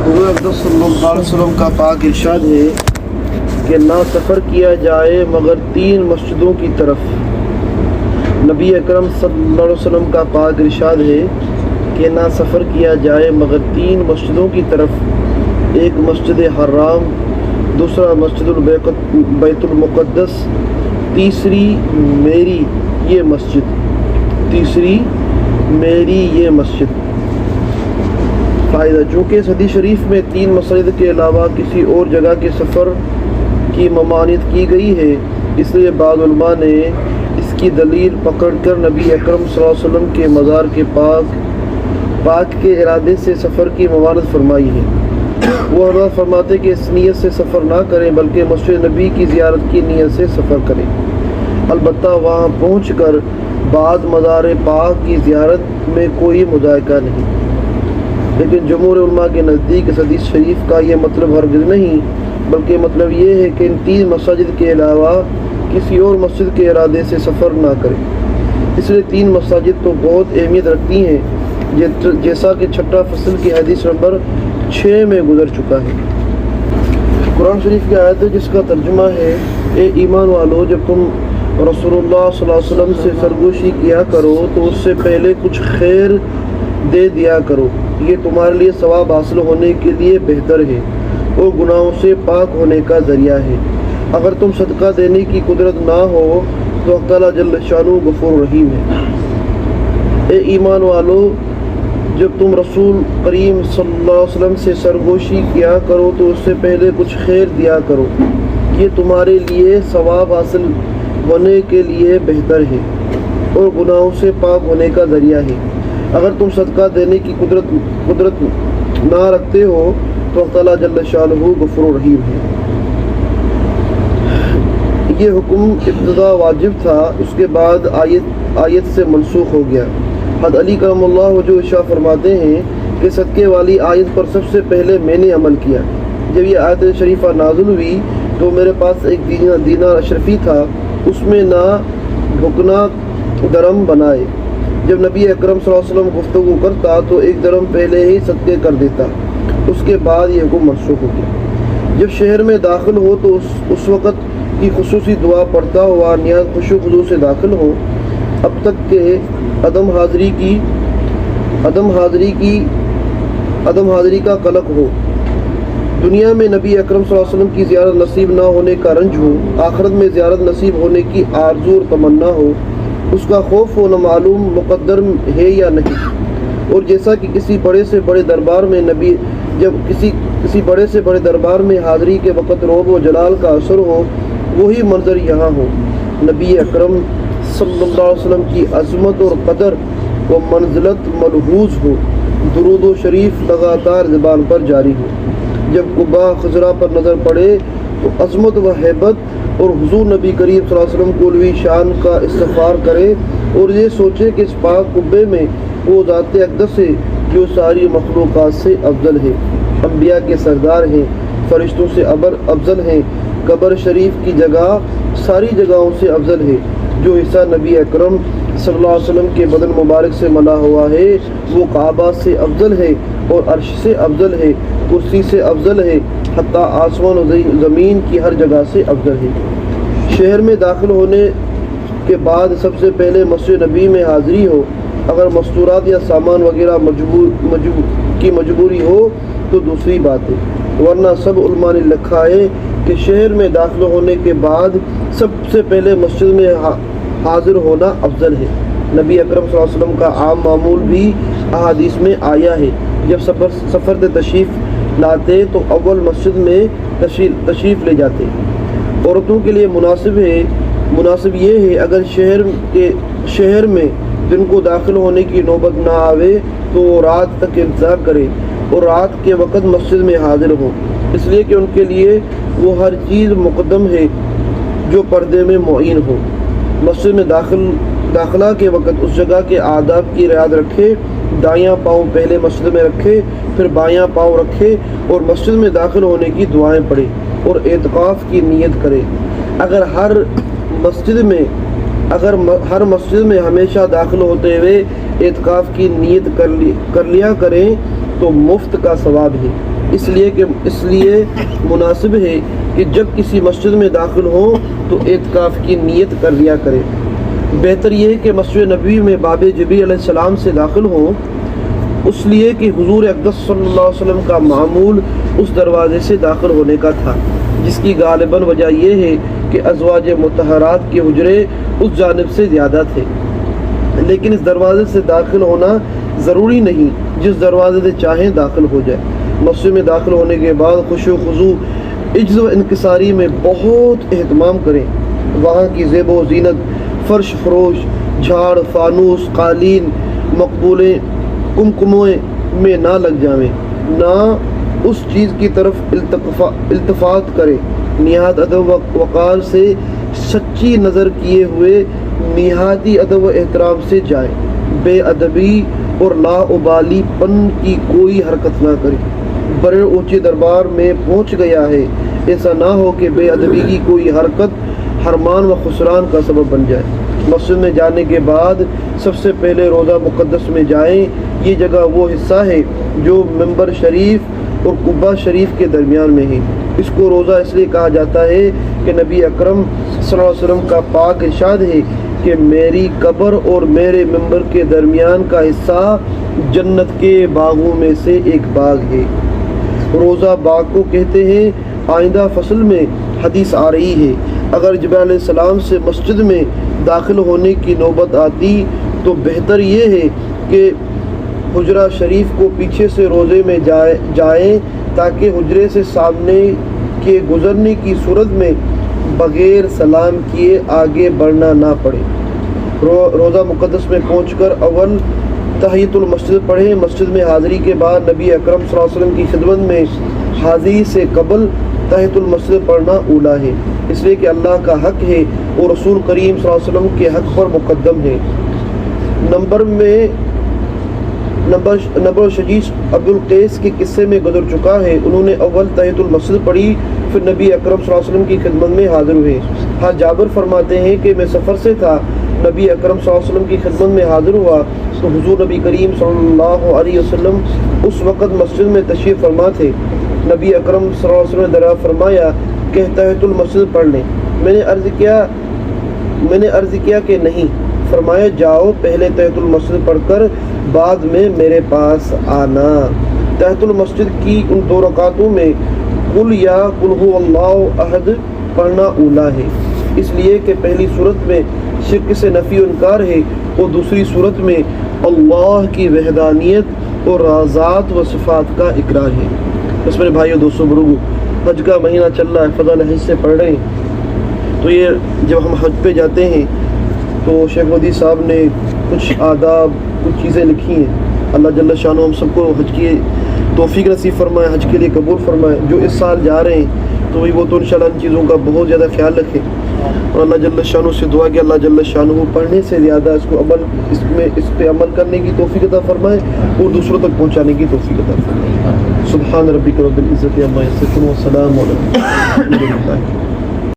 حضور اقدس صلی اللہ علیہ وسلم کا پاک ارشاد ہے کہ نہ سفر کیا جائے مگر 3 مسجدوں کی طرف۔ نبی اکرم صلی اللہ علیہ وسلم کا پاک ارشاد ہے کہ نہ سفر کیا جائے مگر 3 مسجدوں کی طرف، ایک مسجد حرام، دوسرا مسجد بیت المقدس، تیسری میری یہ مسجد۔ فائدہ: چونکہ اس حدیث شریف میں 3 مساجد کے علاوہ کسی اور جگہ کے سفر کی ممانعت کی گئی ہے، اس لیے بعض علماء نے اس کی دلیل پکڑ کر نبی اکرم صلی اللہ علیہ وسلم کے مزار کے پاک کے ارادے سے سفر کی ممانعت فرمائی ہے۔ وہ حضرت فرماتے کہ اس نیت سے سفر نہ کریں بلکہ مسجد نبی کی زیارت کی نیت سے سفر کریں۔ البتہ وہاں پہنچ کر بعد مزار پاک کی زیارت میں کوئی مذائقہ نہیں، لیکن جمہور علماء کے نزدیک اس حدیث شریف کا یہ مطلب ہرگز نہیں، بلکہ مطلب یہ ہے کہ ان 3 مساجد کے علاوہ کسی اور مسجد کے ارادے سے سفر نہ کریں۔ اس لیے 3 مساجد تو بہت اہمیت رکھتی ہیں، جیسا کہ 6 فصل کی حدیث نمبر 6 میں گزر چکا ہے۔ قرآن شریف کی آیت ہے جس کا ترجمہ ہے: اے ایمان والو، جب تم رسول اللہ صلی اللہ علیہ وسلم سے سرگوشی کیا کرو تو اس سے پہلے کچھ خیر دے دیا کرو، یہ تمہارے لیے ثواب حاصل ہونے کے لیے بہتر ہے اور گناہوں سے پاک ہونے کا ذریعہ ہے۔ اگر تم صدقہ دینے کی قدرت نہ ہو تو اللہ تعالیٰ جل شانہ غفور رحیم ہے۔ اے ایمان والو، جب تم رسول کریم صلی اللہ علیہ وسلم سے سرگوشی کیا کرو تو اس سے پہلے کچھ خیر دیا کرو، یہ تمہارے لیے ثواب حاصل ہونے کے لیے بہتر ہے اور گناہوں سے پاک ہونے کا ذریعہ ہے۔ اگر تم صدقہ دینے کی قدرت نہ رکھتے ہو تو اللہ تعالیٰ جل شانہ غفور رحیم ہے۔ یہ حکم ابتدا واجب تھا، اس کے بعد آیت سے منسوخ ہو گیا۔ حضرت علی کرم اللہ وجہ ارشاد فرماتے ہیں کہ صدقے والی آیت پر سب سے پہلے میں نے عمل کیا۔ جب یہ آیت شریفہ نازل ہوئی تو میرے پاس ایک دینار اشرفی تھا، اس میں نہ ڈھکنا درم بنائے۔ جب نبی اکرم صلی اللہ علیہ وسلم گفتگو کرتا تو 1 درم پہلے ہی صدقے کر دیتا، اس کے بعد یہ حکم منسوخ ہو گیا۔ جب شہر میں داخل ہو تو اس وقت کی خصوصی دعا پڑھتا ہوا نہایت خشوع و خضوع سے داخل ہو، اب تک کہ عدم حاضری کا قلق ہو۔ دنیا میں نبی اکرم صلی اللہ علیہ وسلم کی زیارت نصیب نہ ہونے کا رنج ہو، آخرت میں زیارت نصیب ہونے کی آرزو اور تمنا ہو، اس کا خوف ہونا معلوم مقدر ہے یا نہیں۔ اور جیسا کہ کسی بڑے سے بڑے دربار میں حاضری کے وقت روب و جلال کا اثر ہو، وہی منظر یہاں ہو۔ نبی اکرم صلی اللہ علیہ وسلم کی عظمت اور قدر و منزلت ملحوظ ہو، درود و شریف لگاتار زبان پر جاری ہو۔ جب قبا خضرا پر نظر پڑے تو عظمت و ہیبت اور حضور نبی کریم صلی اللہ علیہ وسلم کو علوی شان کا استغفار کرے اور یہ سوچے کہ اس پاک قبے میں وہ ذات اقدس ہے جو ساری مخلوقات سے افضل ہے، انبیاء کے سردار ہیں، فرشتوں سے افضل ہیں، قبر شریف کی جگہ ساری جگہوں سے افضل ہے، جو حصہ نبی اکرم صلی اللہ علیہ وسلم کے بدن مبارک سے ملا ہوا ہے وہ کعبہ سے افضل ہے اور عرش سے افضل ہے، کرسی سے افضل ہے، حتیٰ آسمان و زمین کی ہر جگہ سے افضل ہے۔ شہر میں داخل ہونے کے بعد سب سے پہلے مسجد نبی میں حاضری ہو، اگر مستورات یا سامان وغیرہ کی مجبوری ہو تو دوسری بات ہے، ورنہ سب علماء نے لکھا ہے کہ شہر میں داخل ہونے کے بعد سب سے پہلے مسجد میں حاضر ہونا افضل ہے۔ نبی اکرم صلی اللہ علیہ وسلم کا عام معمول بھی احادیث میں آیا ہے، جب سفر سے تشریف لاتے تو اول مسجد میں تشریف لے جاتے۔ عورتوں کے لیے مناسب یہ ہے اگر شہر میں دن کو داخل ہونے کی نوبت نہ آوے تو وہ رات تک انتظار کرے اور رات کے وقت مسجد میں حاضر ہو، اس لیے کہ ان کے لیے وہ ہر چیز مقدم ہے جو پردے میں معین ہو۔ مسجد میں داخلہ کے وقت اس جگہ کے آداب کی رعایت رکھے، دایاں پاؤں پہلے مسجد میں رکھے، پھر بایاں پاؤں رکھے اور مسجد میں داخل ہونے کی دعائیں پڑھے اور اعتکاف کی نیت کرے۔ اگر ہر مسجد میں ہمیشہ داخل ہوتے ہوئے اعتکاف کی نیت کر لیا کریں تو مفت کا ثواب ہے۔ اس لیے مناسب ہے کہ جب کسی مسجد میں داخل ہوں تو اعتکاف کی نیت کر لیا کرے۔ بہتر یہ ہے کہ مسجد نبوی میں باب جبریل علیہ السلام سے داخل ہوں، اس لیے کہ حضور اقدس صلی اللہ علیہ وسلم کا معمول اس دروازے سے داخل ہونے کا تھا، جس کی غالباً وجہ یہ ہے کہ ازواج مطہرات کے حجرے اس جانب سے زیادہ تھے۔ لیکن اس دروازے سے داخل ہونا ضروری نہیں، جس دروازے سے چاہیں داخل ہو جائے۔ مسجد میں داخل ہونے کے بعد خشوع و خضوع، عجز و انکساری میں بہت اہتمام کریں۔ وہاں کی زیب و زینت، فرش فروش، جھاڑ، فانوس، قالین، مقبولیں، کمکمویں میں نہ لگ جائیں، نہ اس چیز کی طرف التفات کریں۔ نہایت ادب و وقار سے سچی نظر کیے ہوئے نہایتی ادب و احترام سے جائیں۔ بے ادبی اور لا ابالی پن کی کوئی حرکت نہ کریں۔ بڑے اونچے دربار میں پہنچ گیا ہے، ایسا نہ ہو کہ بے ادبی کی کوئی حرکت حرمان و خسران کا سبب بن جائے۔ مسجد میں جانے کے بعد سب سے پہلے روضہ مقدس میں جائیں۔ یہ جگہ وہ حصہ ہے جو منبر شریف اور قبہ شریف کے درمیان میں ہے۔ اس کو روضہ اس لیے کہا جاتا ہے کہ نبی اکرم صلی اللہ علیہ وسلم کا پاک ارشاد ہے کہ میری قبر اور میرے منبر کے درمیان کا حصہ جنت کے باغوں میں سے ایک باغ ہے۔ روضہ باغ کو کہتے ہیں۔ آئندہ فصل میں حدیث آ رہی ہے، اگر جبرائیل علیہ السلام سے مسجد میں داخل ہونے کی نوبت آتی تو بہتر یہ ہے کہ حجرہ شریف کو پیچھے سے روضے میں جائیں تاکہ حجرے سے سامنے کے گزرنے کی صورت میں بغیر سلام کیے آگے بڑھنا نہ پڑے۔ روضہ مقدس میں پہنچ کر اول تحیۃ المسجد پڑھیں۔ مسجد میں حاضری کے بعد نبی اکرم صلی اللہ علیہ وسلم کی خدمت میں حاضری سے قبل تحیۃ المسجد پڑھنا اولا ہے، اس لیے کہ اللہ کا حق ہے اور رسول کریم صلی اللہ علیہ وسلم کے حق پر مقدم ہے۔ نمبر شجیع عبدالقیس کے قصے میں گزر چکا ہے۔ انہوں نے اول تحیۃ المسجد پڑھی، پھر نبی اکرم صلی اللہ علیہ وسلم کی خدمت میں حاضر ہوئے۔ ہاں جابر فرماتے ہیں کہ میں سفر سے تھا، نبی اکرم صلی اللہ علیہ وسلم کی خدمت میں حاضر ہوا تو حضور نبی کریم صلی اللہ علیہ وسلم اس وقت مسجد میں تشریف فرما تھے۔ نبی اکرم صلی اللہ علیہ وسلم نے دریافت فرمایا کہ تحیۃ المسجد پڑھ لیں۔ میں نے عرض کیا کہ نہیں۔ فرمایا جاؤ پہلے تحیۃ المسجد پڑھ کر بعد میں میرے پاس آنا۔ تحیۃ المسجد کی ان 2 رکعتوں میں قل یا قل هو اللہ احد پڑھنا اولا ہے، اس لیے کہ پہلی صورت میں شرک سے نفی و انکار ہے اور دوسری صورت میں اللہ کی وحدانیت اور ذات و صفات کا اقرار ہے۔ بس میرے بھائیو دوستو بزرگو، حج کا مہینہ چل رہا ہے، فضائل حج سے پڑھ رہے ہیں، تو یہ جب ہم حج پہ جاتے ہیں تو شیخ ودی صاحب نے کچھ آداب، کچھ چیزیں لکھی ہیں۔ اللہ جل شانہ ہم سب کو حج کی توفیق نصیب فرمائے، حج کے لیے قبول فرمائے۔ جو اس سال جا رہے ہیں تو وہ تو انشاءاللہ ان چیزوں کا بہت زیادہ خیال رکھیں، اور اللہ جل شانہ سے دعا کہ اللہ جل شانہ پڑھنے سے زیادہ اس پہ عمل کرنے کی توفیق عطا فرمائے اور دوسروں تک پہنچانے کی توفیق عطا فرمائے۔ سبحان ربک رب العزت عما یصفون وسلام علی المرسلین۔